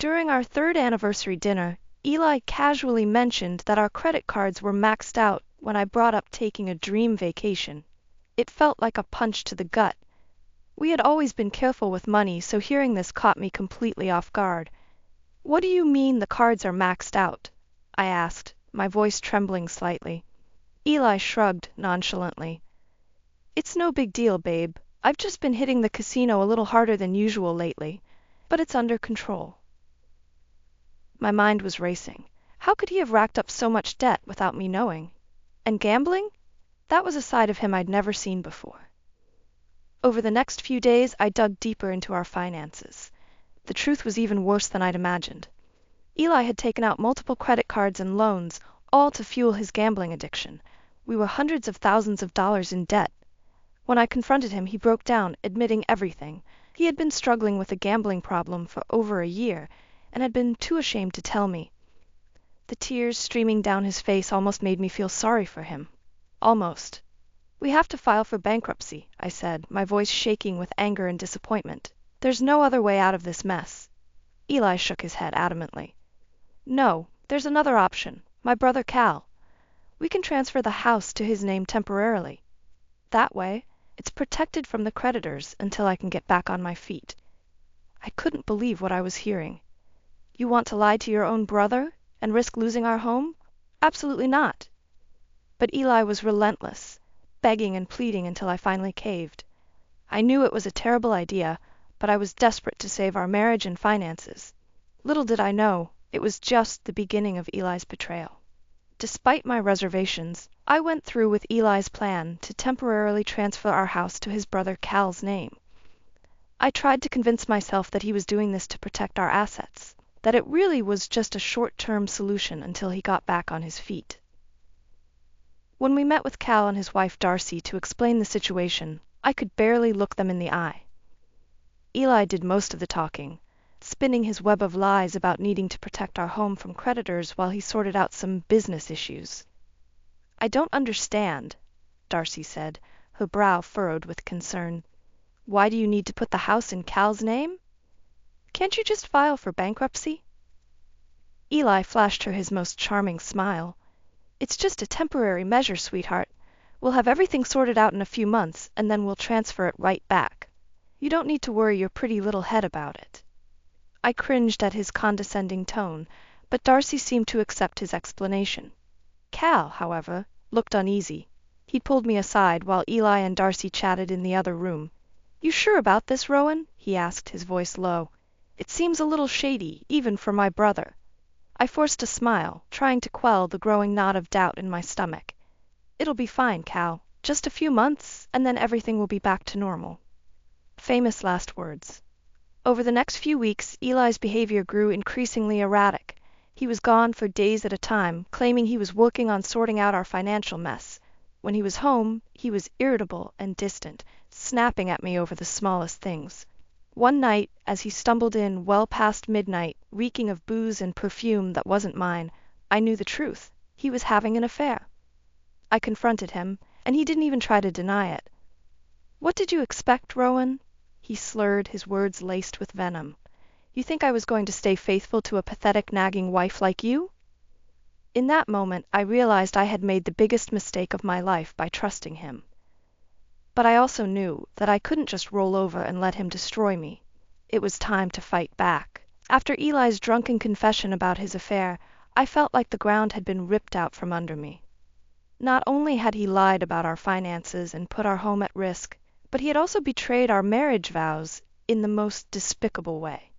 During our third anniversary dinner, Eli casually mentioned that our credit cards were maxed out when I brought up taking a dream vacation. It felt like a punch to the gut. We had always been careful with money, so hearing this caught me completely off guard. "What do you mean the cards are maxed out?" I asked, my voice trembling slightly. Eli shrugged nonchalantly. "It's no big deal, babe. I've just been hitting the casino a little harder than usual lately, but it's under control." My mind was racing. How could he have racked up so much debt without me knowing? And gambling? That was a side of him I'd never seen before. Over the next few days, I dug deeper into our finances. The truth was even worse than I'd imagined. Eli had taken out multiple credit cards and loans, all to fuel his gambling addiction. We were hundreds of thousands of dollars in debt. When I confronted him, he broke down, admitting everything. He had been struggling with a gambling problem for over a year, and had been too ashamed to tell me. The tears streaming down his face almost made me feel sorry for him. Almost. "We have to file for bankruptcy," I said, my voice shaking with anger and disappointment. "There's no other way out of this mess." Eli shook his head adamantly. "No, there's another option. My brother Cal. We can transfer the house to his name temporarily. That way, it's protected from the creditors until I can get back on my feet." I couldn't believe what I was hearing. "You want to lie to your own brother and risk losing our home? Absolutely not." But Eli was relentless, begging and pleading until I finally caved. I knew it was a terrible idea, but I was desperate to save our marriage and finances. Little did I know, it was just the beginning of Eli's betrayal. Despite my reservations, I went through with Eli's plan to temporarily transfer our house to his brother Cal's name. I tried to convince myself that he was doing this to protect our assets, that it really was just a short-term solution until he got back on his feet. When we met with Cal and his wife Darcy to explain the situation, I could barely look them in the eye. Eli did most of the talking, spinning his web of lies about needing to protect our home from creditors while he sorted out some business issues. "I don't understand," Darcy said, her brow furrowed with concern. "Why do you need to put the house in Cal's name? Can't you just file for bankruptcy?" Eli flashed her his most charming smile. "It's just a temporary measure, sweetheart. We'll have everything sorted out in a few months, and then we'll transfer it right back. You don't need to worry your pretty little head about it." I cringed at his condescending tone, but Darcy seemed to accept his explanation. Cal, however, looked uneasy. He pulled me aside while Eli and Darcy chatted in the other room. "You sure about this, Rowan?" he asked, his voice low. "It seems a little shady, even for my brother." I forced a smile, trying to quell the growing knot of doubt in my stomach. "It'll be fine, Cal. Just a few months, and then everything will be back to normal." Famous last words. Over the next few weeks, Eli's behavior grew increasingly erratic. He was gone for days at a time, claiming he was working on sorting out our financial mess. When he was home, he was irritable and distant, snapping at me over the smallest things. One night, as he stumbled in well past midnight, reeking of booze and perfume that wasn't mine, I knew the truth. He was having an affair. I confronted him, and he didn't even try to deny it. "What did you expect, Rowan?" He slurred, his words laced with venom. "You think I was going to stay faithful to a pathetic, nagging wife like you?" In that moment, I realized I had made the biggest mistake of my life by trusting him. But I also knew that I couldn't just roll over and let him destroy me. It was time to fight back. After Eli's drunken confession about his affair, I felt like the ground had been ripped out from under me. Not only had he lied about our finances and put our home at risk, but he had also betrayed our marriage vows in the most despicable way.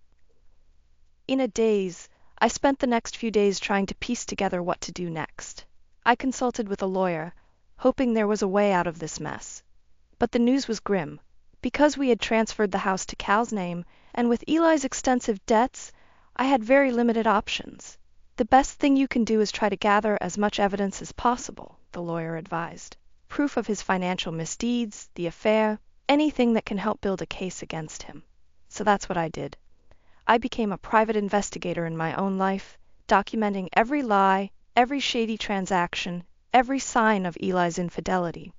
In a daze, I spent the next few days trying to piece together what to do next. I consulted with a lawyer, hoping there was a way out of this mess. But the news was grim. Because we had transferred the house to Cal's name, and with Eli's extensive debts, I had very limited options. "The best thing you can do is try to gather as much evidence as possible," the lawyer advised. "Proof of his financial misdeeds, the affair, anything that can help build a case against him." So that's what I did. I became a private investigator in my own life, documenting every lie, every shady transaction, every sign of Eli's infidelity.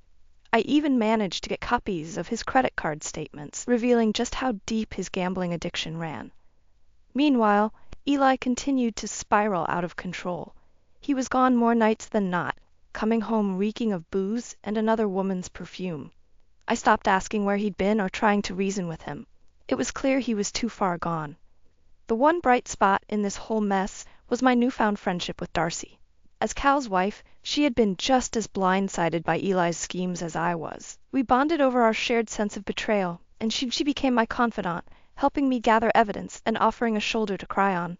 I even managed to get copies of his credit card statements, revealing just how deep his gambling addiction ran. Meanwhile, Eli continued to spiral out of control. He was gone more nights than not, coming home reeking of booze and another woman's perfume. I stopped asking where he'd been or trying to reason with him. It was clear he was too far gone. The one bright spot in this whole mess was my newfound friendship with Darcy. As Cal's wife, she had been just as blindsided by Eli's schemes as I was. We bonded over our shared sense of betrayal, and she became my confidant, helping me gather evidence and offering a shoulder to cry on.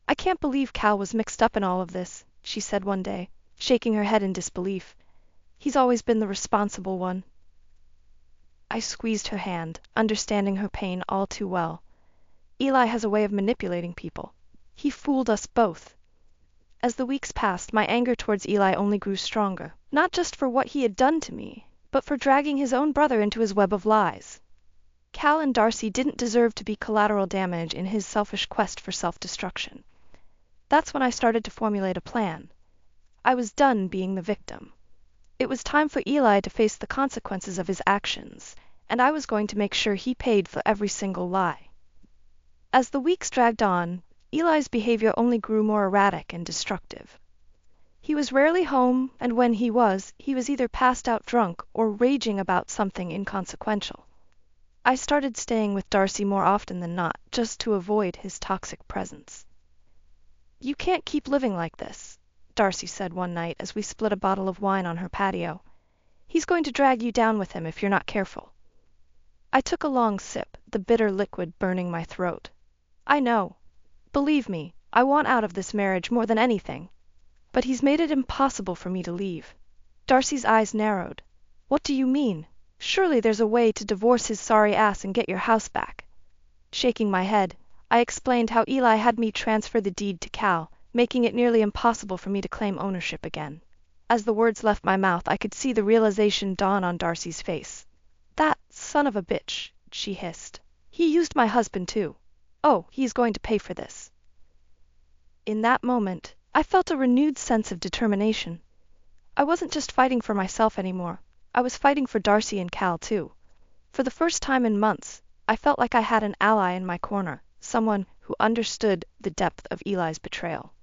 "I can't believe Cal was mixed up in all of this," she said one day, shaking her head in disbelief. "He's always been the responsible one." I squeezed her hand, understanding her pain all too well. Eli has a way of manipulating people. He fooled us both. As the weeks passed, my anger towards Eli only grew stronger, not just for what he had done to me, but for dragging his own brother into his web of lies. Cal and Darcy didn't deserve to be collateral damage in his selfish quest for self-destruction. That's when I started to formulate a plan. I was done being the victim. It was time for Eli to face the consequences of his actions, and I was going to make sure he paid for every single lie. As the weeks dragged on, Eli's behavior only grew more erratic and destructive. He was rarely home, and when he was either passed out drunk or raging about something inconsequential. I started staying with Darcy more often than not, just to avoid his toxic presence. "You can't keep living like this," Darcy said one night as we split a bottle of wine on her patio. "He's going to drag you down with him if you're not careful." I took a long sip, the bitter liquid burning my throat. "I know. Believe me, I want out of this marriage more than anything. But he's made it impossible for me to leave." Darcy's eyes narrowed. "What do you mean? Surely there's a way to divorce his sorry ass and get your house back." Shaking my head, I explained how Eli had me transfer the deed to Cal, making it nearly impossible for me to claim ownership again. As the words left my mouth, I could see the realization dawn on Darcy's face. "That son of a bitch," she hissed. "He used my husband too. Oh, he's going to pay for this." In that moment, I felt a renewed sense of determination. I wasn't just fighting for myself anymore. I was fighting for Darcy and Cal too. For the first time in months, I felt like I had an ally in my corner, someone who understood the depth of Eli's betrayal.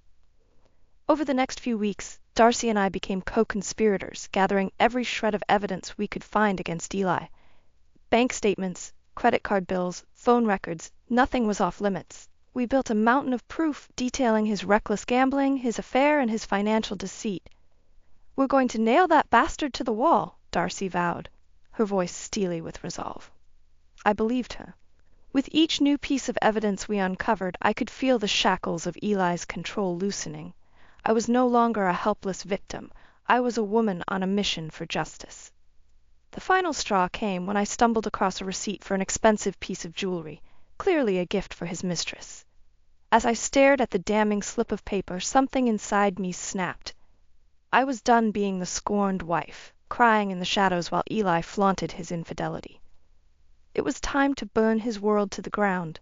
Over the next few weeks, Darcy and I became co-conspirators, gathering every shred of evidence we could find against Eli. Bank statements, credit card bills, phone records, nothing was off limits. We built a mountain of proof detailing his reckless gambling, his affair, and his financial deceit. "We're going to nail that bastard to the wall," Darcy vowed, her voice steely with resolve. I believed her. With each new piece of evidence we uncovered, I could feel the shackles of Eli's control loosening. I was no longer a helpless victim. I was a woman on a mission for justice. The final straw came when I stumbled across a receipt for an expensive piece of jewelry, clearly a gift for his mistress. As I stared at the damning slip of paper, something inside me snapped. I was done being the scorned wife, crying in the shadows while Eli flaunted his infidelity. It was time to burn his world to the ground.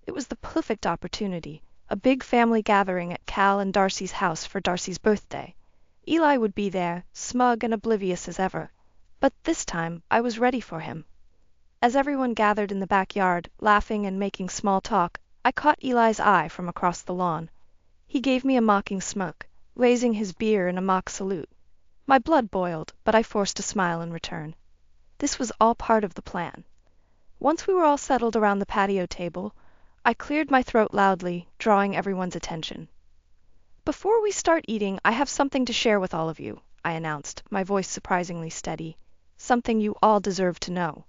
It was the perfect opportunity, a big family gathering at Cal and Darcy's house for Darcy's birthday. Eli would be there, smug and oblivious as ever. But this time I was ready for him. As everyone gathered in the backyard, laughing and making small talk, I caught Eli's eye from across the lawn. He gave me a mocking smirk, raising his beer in a mock salute. My blood boiled, but I forced a smile in return. This was all part of the plan. Once we were all settled around the patio table, I cleared my throat loudly, drawing everyone's attention. "Before we start eating, I have something to share with all of you," I announced, my voice surprisingly steady. "Something you all deserve to know."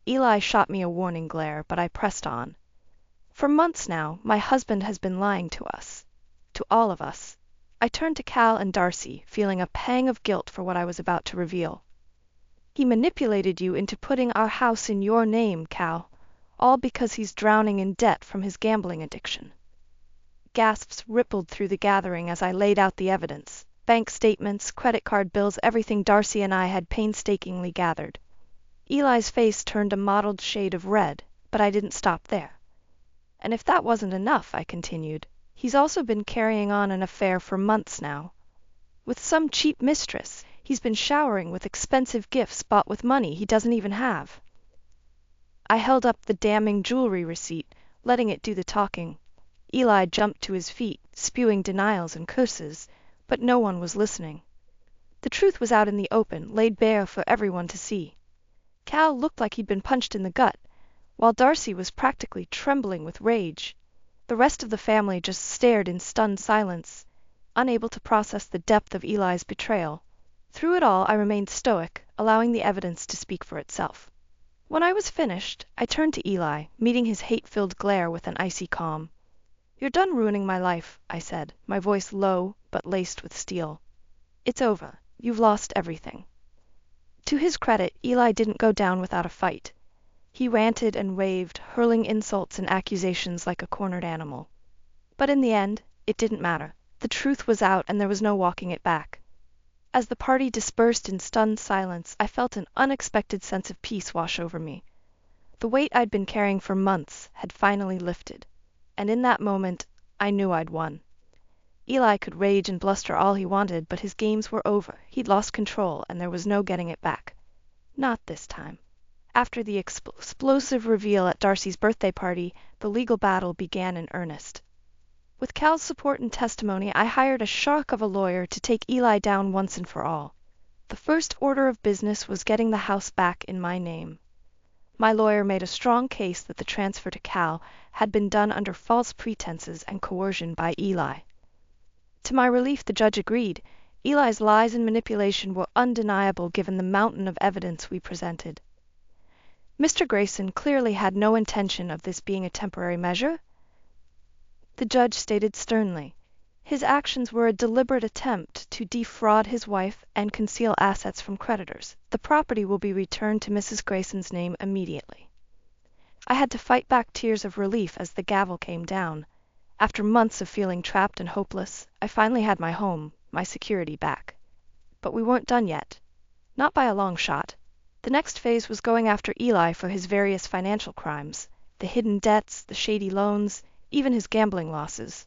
Eli shot me a warning glare, but I pressed on. "For months now, my husband has been lying to us. To all of us." I turned to Cal and Darcy, feeling a pang of guilt for what I was about to reveal. "He manipulated you into putting our house in your name, Cal, all because he's drowning in debt from his gambling addiction." Gasps rippled through the gathering as I laid out the evidence. Bank statements, credit card bills, everything Darcy and I had painstakingly gathered. Eli's face turned a mottled shade of red, but I didn't stop there. "And if that wasn't enough," I continued, "he's also been carrying on an affair for months now. With some cheap mistress, he's been showering with expensive gifts bought with money he doesn't even have." I held up the damning jewelry receipt, letting it do the talking. Eli jumped to his feet, spewing denials and curses, but no one was listening. The truth was out in the open, laid bare for everyone to see. Cal looked like he'd been punched in the gut, while Darcy was practically trembling with rage. The rest of the family just stared in stunned silence, unable to process the depth of Eli's betrayal. Through it all, I remained stoic, allowing the evidence to speak for itself. When I was finished, I turned to Eli, meeting his hate-filled glare with an icy calm. "You're done ruining my life," I said, my voice low but laced with steel. "It's over. You've lost everything." To his credit, Eli didn't go down without a fight. He ranted and raved, hurling insults and accusations like a cornered animal. But in the end, it didn't matter. The truth was out and there was no walking it back. As the party dispersed in stunned silence, I felt an unexpected sense of peace wash over me. The weight I'd been carrying for months had finally lifted, and in that moment, I knew I'd won. Eli could rage and bluster all he wanted, but his games were over. He'd lost control, and there was no getting it back. Not this time. After the explosive reveal at Darcy's birthday party, the legal battle began in earnest. With Cal's support and testimony, I hired a shark of a lawyer to take Eli down once and for all. The first order of business was getting the house back in my name. My lawyer made a strong case that the transfer to Cal had been done under false pretenses and coercion by Eli. To my relief, the judge agreed. Eli's lies and manipulation were undeniable given the mountain of evidence we presented. Mr. Grayson clearly had no intention of this being a temporary measure, the judge stated sternly. His actions were a deliberate attempt to defraud his wife and conceal assets from creditors. The property will be returned to Mrs. Grayson's name immediately. I had to fight back tears of relief as the gavel came down. After months of feeling trapped and hopeless, I finally had my home, my security back. But we weren't done yet. Not by a long shot. The next phase was going after Eli for his various financial crimes, the hidden debts, the shady loans, even his gambling losses.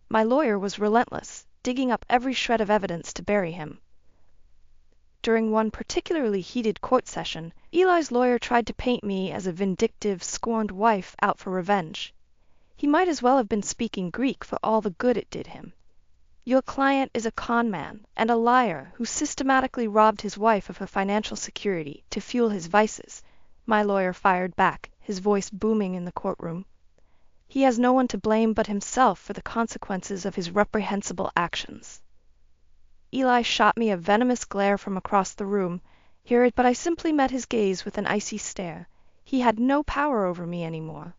My lawyer was relentless, digging up every shred of evidence to bury him. During one particularly heated court session, Eli's lawyer tried to paint me as a vindictive, scorned wife out for revenge. He might as well have been speaking Greek for all the good it did him. "Your client is a con man and a liar who systematically robbed his wife of her financial security to fuel his vices," my lawyer fired back, his voice booming in the courtroom. "He has no one to blame but himself for the consequences of his reprehensible actions." Eli shot me a venomous glare from across the room, but I simply met his gaze with an icy stare. He had no power over me anymore.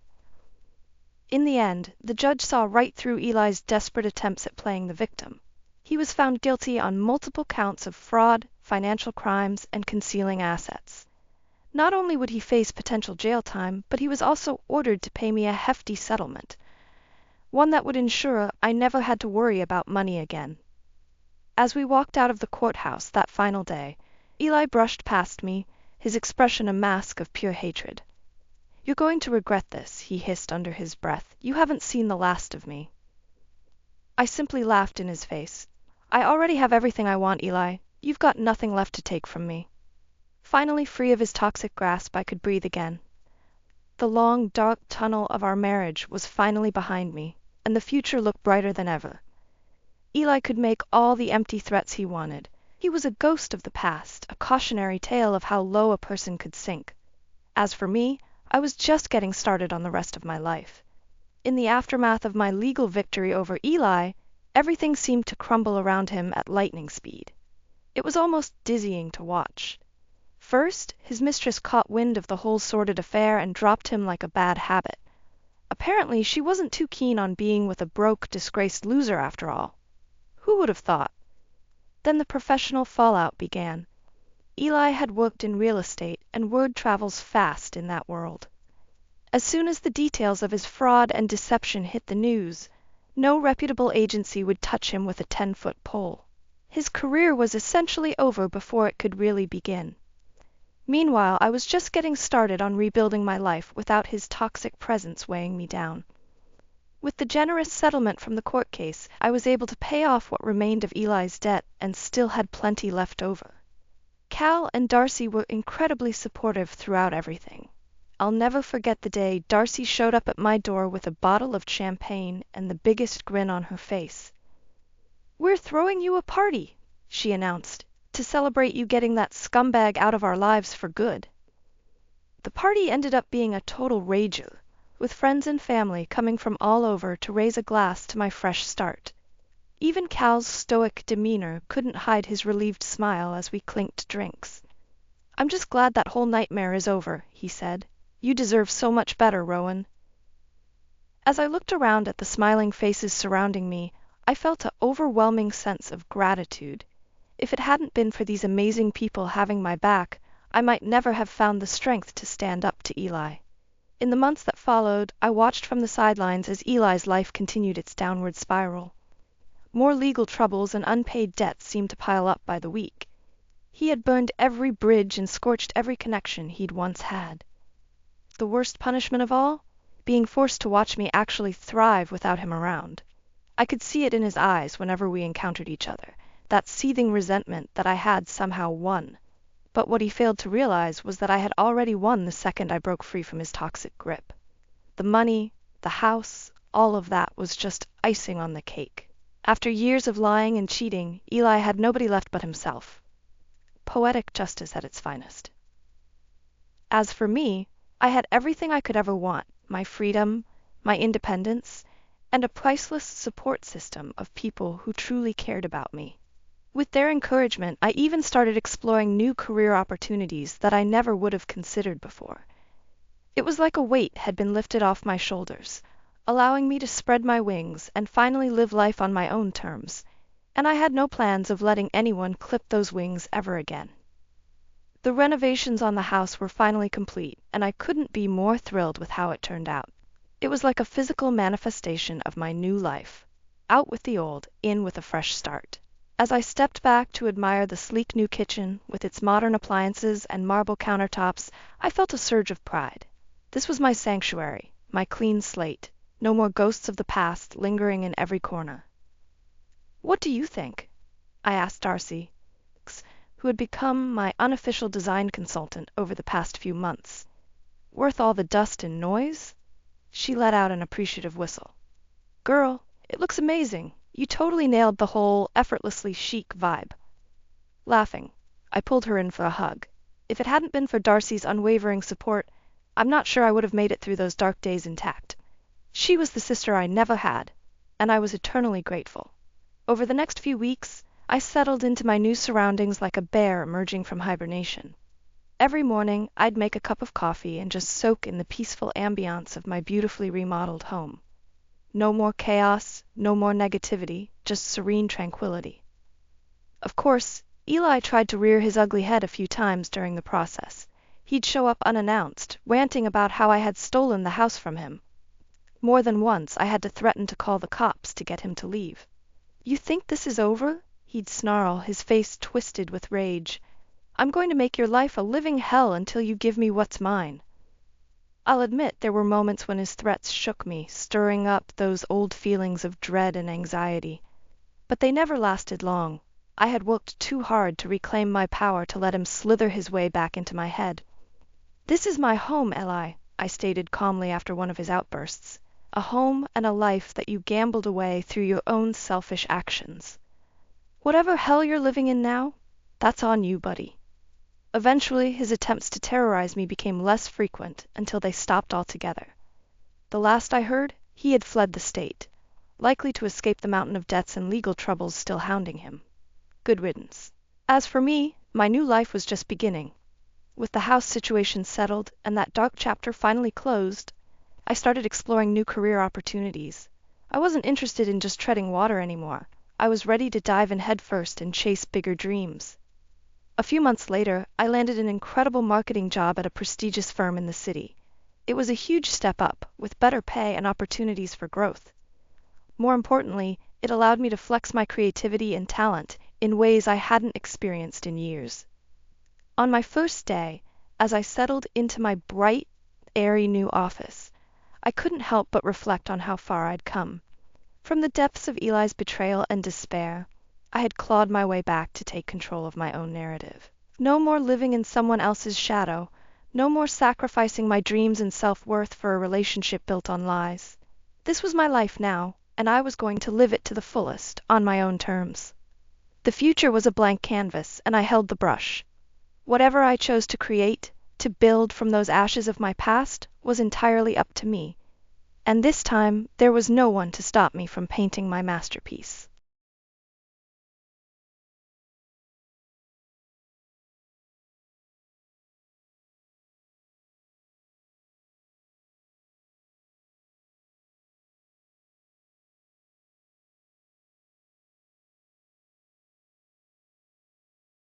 In the end, the judge saw right through Eli's desperate attempts at playing the victim. He was found guilty on multiple counts of fraud, financial crimes, and concealing assets. Not only would he face potential jail time, but he was also ordered to pay me a hefty settlement, one that would ensure I never had to worry about money again. As we walked out of the courthouse that final day, Eli brushed past me, his expression a mask of pure hatred. "You're going to regret this," he hissed under his breath. "You haven't seen the last of me." I simply laughed in his face. "I already have everything I want, Eli. You've got nothing left to take from me." Finally free of his toxic grasp, I could breathe again. The long, dark tunnel of our marriage was finally behind me, and the future looked brighter than ever. Eli could make all the empty threats he wanted. He was a ghost of the past, a cautionary tale of how low a person could sink. As for me, I was just getting started on the rest of my life. In the aftermath of my legal victory over Eli, everything seemed to crumble around him at lightning speed. It was almost dizzying to watch. First, his mistress caught wind of the whole sordid affair and dropped him like a bad habit. Apparently, she wasn't too keen on being with a broke, disgraced loser after all. Who would have thought? Then the professional fallout began. Eli had worked in real estate, and word travels fast in that world. As soon as the details of his fraud and deception hit the news, no reputable agency would touch him with a 10-foot pole. His career was essentially over before it could really begin. Meanwhile, I was just getting started on rebuilding my life without his toxic presence weighing me down. With the generous settlement from the court case, I was able to pay off what remained of Eli's debt and still had plenty left over. Cal and Darcy were incredibly supportive throughout everything. I'll never forget the day Darcy showed up at my door with a bottle of champagne and the biggest grin on her face. "We're throwing you a party," she announced, "to celebrate you getting that scumbag out of our lives for good." The party ended up being a total rager, with friends and family coming from all over to raise a glass to my fresh start. Even Cal's stoic demeanor couldn't hide his relieved smile as we clinked drinks. "I'm just glad that whole nightmare is over," he said. "You deserve so much better, Rowan." As I looked around at the smiling faces surrounding me, I felt an overwhelming sense of gratitude. If it hadn't been for these amazing people having my back, I might never have found the strength to stand up to Eli. In the months that followed, I watched from the sidelines as Eli's life continued its downward spiral. More legal troubles and unpaid debts seemed to pile up by the week. He had burned every bridge and scorched every connection he'd once had. The worst punishment of all? Being forced to watch me actually thrive without him around. I could see it in his eyes whenever we encountered each other, that seething resentment that I had somehow won. But what he failed to realize was that I had already won the second I broke free from his toxic grip. The money, the house, all of that was just icing on the cake. After years of lying and cheating, Eli had nobody left but himself. Poetic justice at its finest. As for me, I had everything I could ever want: my freedom, my independence, and a priceless support system of people who truly cared about me. With their encouragement, I even started exploring new career opportunities that I never would have considered before. It was like a weight had been lifted off my shoulders, allowing me to spread my wings and finally live life on my own terms, and I had no plans of letting anyone clip those wings ever again. The renovations on the house were finally complete, and I couldn't be more thrilled with how it turned out. It was like a physical manifestation of my new life. Out with the old, in with a fresh start. As I stepped back to admire the sleek new kitchen with its modern appliances and marble countertops, I felt a surge of pride. This was my sanctuary, my clean slate. No more ghosts of the past lingering in every corner. "What do you think?" I asked Darcy, who had become my unofficial design consultant over the past few months. "Worth all the dust and noise?" She let out an appreciative whistle. "Girl, it looks amazing. You totally nailed the whole effortlessly chic vibe." Laughing, I pulled her in for a hug. If it hadn't been for Darcy's unwavering support, I'm not sure I would have made it through those dark days intact. She was the sister I never had, and I was eternally grateful. Over the next few weeks, I settled into my new surroundings like a bear emerging from hibernation. Every morning, I'd make a cup of coffee and just soak in the peaceful ambiance of my beautifully remodeled home. No more chaos, no more negativity, just serene tranquility. Of course, Eli tried to rear his ugly head a few times during the process. He'd show up unannounced, ranting about how I had stolen the house from him. More than once, I had to threaten to call the cops to get him to leave. "You think this is over?" He'd snarl, his face twisted with rage. "I'm going to make your life a living hell until you give me what's mine." I'll admit there were moments when his threats shook me, stirring up those old feelings of dread and anxiety. But they never lasted long. I had worked too hard to reclaim my power to let him slither his way back into my head. "This is my home, Eli," I stated calmly after one of his outbursts. "A home and a life that you gambled away through your own selfish actions. Whatever hell you're living in now, that's on you, buddy." Eventually, his attempts to terrorize me became less frequent until they stopped altogether. The last I heard, he had fled the state, likely to escape the mountain of debts and legal troubles still hounding him. Good riddance. As for me, my new life was just beginning. With the house situation settled and that dark chapter finally closed, I started exploring new career opportunities. I wasn't interested in just treading water anymore. I was ready to dive in headfirst and chase bigger dreams. A few months later, I landed an incredible marketing job at a prestigious firm in the city. It was a huge step up, with better pay and opportunities for growth. More importantly, it allowed me to flex my creativity and talent in ways I hadn't experienced in years. On my first day, as I settled into my bright, airy new office, I couldn't help but reflect on how far I'd come. From the depths of Eli's betrayal and despair, I had clawed my way back to take control of my own narrative. No more living in someone else's shadow, No more sacrificing my dreams and self-worth for a relationship built on lies. This was my life now, and I was going to live it to the fullest, on my own terms. The future was a blank canvas, and I held the brush. Whatever I chose to create, to build from those ashes of my past, was entirely up to me. And this time there was no one to stop me from painting my masterpiece.